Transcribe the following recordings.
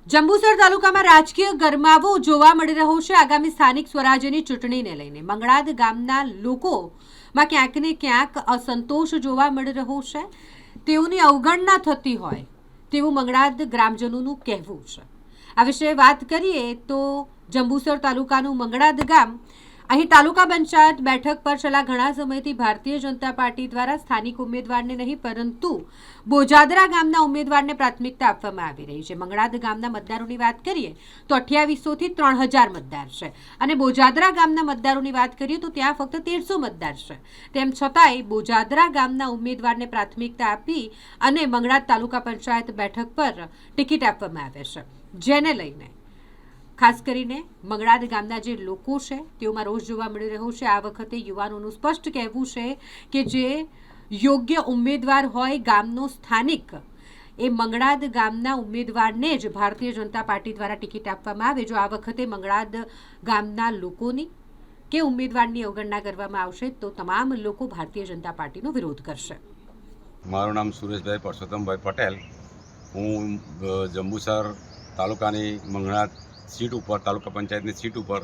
જંબુસર તાલુકામાં રાજકીય ગરમાવો જોવા મળી રહ્યો છે। આગામી સ્થાનિક સ્વરાજ્યની ચૂંટણીને લઈને મંગળાદ ગામના લોકોમાં ક્યાંક ને ક્યાંક અસંતોષ જોવા મળી રહ્યો છે। તેઓની અવગણના થતી હોય તેવું મંગળાદ ગ્રામજનોનું કહેવું છે। આ વિશે વાત કરીએ તો જંબુસર તાલુકાનું મંગળાદ ગામ અહીં તાલુકા પંચાયત બેઠક પર છેલ્લા ઘણા સમયથી ભારતીય જનતા પાર્ટી દ્વારા સ્થાનિક ઉમેદવારને નહીં પરંતુ બોજાદરા ગામના ઉમેદવારને પ્રાથમિકતા આપવામાં આવી રહી છે। મંગળાદ ગામના મતદારોની વાત કરીએ તો 2800 થી 3000 મતદાર છે અને બોજાદરા ગામના મતદારોની વાત કરીએ તો ત્યાં ફક્ત 1300 મતદાર છે। તેમ છતાંય બોજાદરા ગામના ઉમેદવારને પ્રાથમિકતા આપી અને મંગળાદ તાલુકા પંચાયત બેઠક પર ટિકિટ આપવામાં આવે છે, જેને લઈને ખાસ કરીને મંગળાદ ગામના જે લોકો છે તેઓમાં રોષ જોવા મળી રહ્યો છે। આ વખતે યુવાનોનું સ્પષ્ટ કહેવું છે કે જે યોગ્ય ઉમેદવાર હોય ગામનો સ્થાનિક એ મંગળાદ ગામના ઉમેદવારને જ ભારતીય જનતા પાર્ટી દ્વારા ટિકિટ આપવામાં આવે। જો આ વખતે મંગળાદ ગામના લોકોની કે ઉમેદવારની અવગણના કરવામાં આવશે તો તમામ લોકો ભારતીય જનતા પાર્ટીનો વિરોધ કરશે। મારું નામ સુરેશભાઈ પરસોત્તમભાઈ પટેલ। હું જંબુસર તાલુકાની મંગળાદ સીટ ઉપર તાલુકા પંચાયતની સીટ ઉપર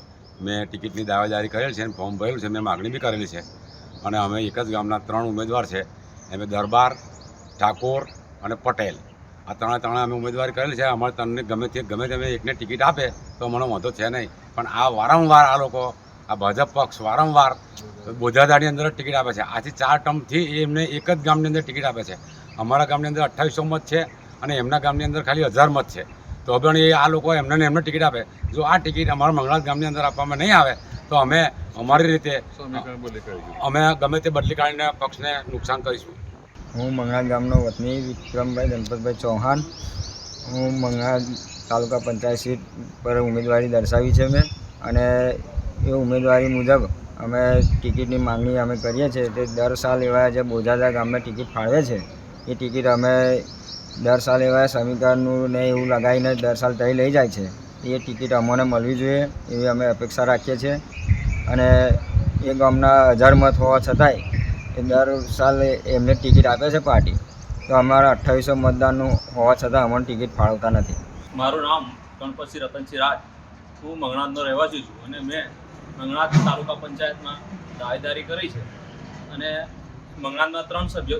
મેં ટિકિટની દાવેદારી કરેલ છે અને ફોર્મ ભરેલું છે, મેં માગણી બી કરેલી છે અને અમે એક જ ગામના 3 ઉમેદવાર છે, એમ દરબાર, ઠાકોર અને પટેલ, આ ત્રણે અમે ઉમેદવારી કરેલી છે। અમારે તમને ગમે તેમ એકને ટિકિટ આપે તો મને વાંધો છે નહીં, પણ આ વારંવાર આ લોકો આ ભાજપ પક્ષ વારંવાર બોજાદારની અંદર ટિકિટ આપે છે। આથી 4 ટર્મથી એમને એક જ ગામની અંદર ટિકિટ આપે છે। અમારા ગામની અંદર 2800 મત છે અને એમના ગામની અંદર ખાલી 1000 મત છે, તો પણ એ આ લોકો એમને ટિકિટ આપે। જો આ ટિકિટ અમારા મંગળાદ ગામની અંદર આપવામાં નહીં આવે તો અમે અમારી રીતે અમે ગમે તે બદલી કાઢીને પક્ષને નુકસાન કરીશું। હું મંગળાદ ગામનો વતની વિક્રમભાઈ ગણપતભાઈ ચૌહાણ। હું મંગળાદ તાલુકા પંચાયત સીટ પર ઉમેદવારી દર્શાવી છે મેં, અને એ ઉમેદવારી મુજબ અમે ટિકિટની માંગણી અમે કરીએ છીએ। તે દર સાલ એવા જે બોજાદરા ગામને ટિકિટ ફાળવે છે એ ટિકિટ અમે દર સાલ એવા સમીકરણનું ને એવું લગાવીને દર સાલ તઈ લઈ જાય છે। એ ટિકિટ અમને મળવી જોઈએ એવી અમે અપેક્ષા રાખીએ છીએ। અને એ ગામના 1000 મત હોવા છતાંય એ દર સાલ એમને ટિકિટ આપે છે પાર્ટી, તો અમારા 2800 મતદાનનું હોવા છતાં અમને ટિકિટ ફાળવતા નથી। મારું નામ ગણપતસિંહ રતનસિંહ રાજ, હું મંગળાદનો રહેવાસી છું અને મેં મંગળાદ તાલુકા પંચાયતમાં દાવેદારી કરી છે અને મંગળાદના 3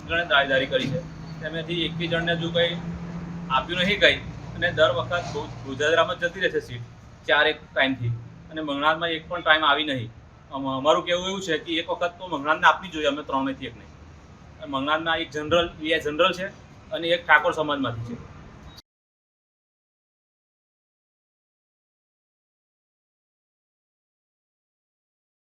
જણે દાવેદારી કરી છે। તેમાંથી એક બી જણને હજુ કંઈ આપ્યું નહીં કંઈ, અને દર વખત બોજાદરામાં જતી રહે છે સીટ 4 ટાઈમથી, અને મંગળાદમાં એક પણ ટાઈમ આવી નહીં। અમારું કહેવું એવું છે કે એક વખત તો મંગળાદને આપવી જોઈએ, અમે 3માંથી એક નહીં। મંગળાદના એક જનરલ છે અને એક ઠાકોર સમાજમાંથી છે।